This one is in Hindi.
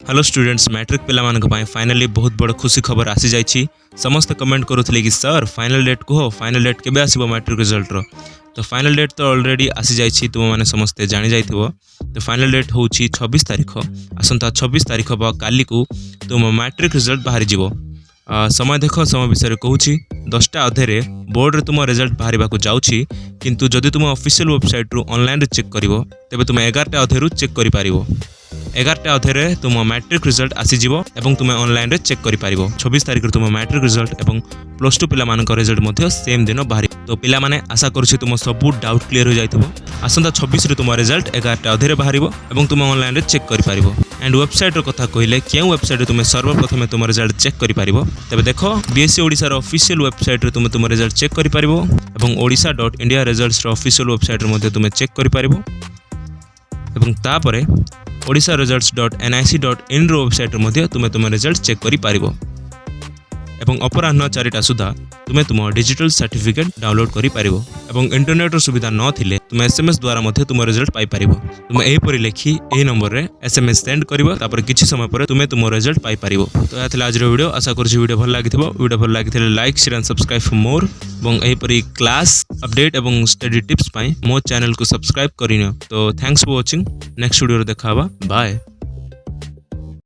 हेलो स्टूडेंट्स मैट्रिक पिला फाइनाली बहुत बड़ खुशी खबर आसी जाइए। समस्त कमेंट करुले कि सर फाइनल डेट कह फाइनल डेट केबे आसीबो मैट्रिक रिजल्ट रो। तो फाइनल डेट तो ऑलरेडी आसी जाइए, तुम मैंने समस्ते जानी जाइथिबो। तो फाइनल डेट हूँ 26 तारीख। आसंता 26 तारीख काली को तुम मैट्रिक रिजल्ट बाहरी जीवो। समय देख समय विषय कहूँ 10टा अधे बोर्ड रे तुम रिजल्ट बाहर जाऊँगी, किंतु जदि तुम ऑफिशियल वेबसाइट रु ऑनलाइन चेक करिवो तेबे तुम 11टा अधे रु चेक करि पारिवो। 11टा अधे तुम मैट्रिक रिजल्ट आसीजिवो एवं तुम ऑनलाइन रे चेक करि पारिवो। 26 तारीख तुम मैट्रिक रिजल्ट एवं +2 पिला मानक रिजल्ट मध्य सेम दिन बाहरी। तो पिला माने आशा करूछि तुम सब डाउट क्लियर हो जाइथिबो। आसंता 26 रे तुम रिजल्ट 11टा अधे बाहरिबो एवं तुम ऑनलाइन रे चेक करि पारिबो। एंड वेबसाइट रो कथा कहिले केउ वेबसाइट रे तुम सर्वप्रथम तुम रिजल्ट चेक करि पारिबो। तबे देखो बीएसई ओडिशा रो ऑफिशियल वेबसाइट रे तुम रिजल्ट चेक करि पारिबो एवं odisha.india रिजल्ट्स रो ऑफिशियल वेबसाइट रे मध्य तुम चेक करि पारिबो। एवं तापरे odisha-results.nic.in रो वेबसाइट रे मध्य तुम रिजल्ट चेक करि पारिबो। एवं अपराह्न 4टा सुधा तुम तुम डिजिटल सर्टिफिकेट डाउनलोड करि पारिबो। एवं इंटरनेट रो सुविधा न थिले तुम एसएमएस द्वारा मध्य तुम रिजल्ट पाई पारिबो। तुम एही परि लेखि एही नंबर रे एसएमएस सेंड करिवो, तापर किछि समय पर तुम रिजल्ट पाई पारिबो। तो याथिला आज रो वीडियो। आशा करछि वीडियो भल लागिथिबो। वीडियो भल लागिथिले like share and subscribe for more. एवं एही परि क्लास अपडेट एवं स्टडी टिप्स पाई मो चैनल को सब्सक्राइब करिनो। तो thanks for watching. Next video रे देखाबा। बाय।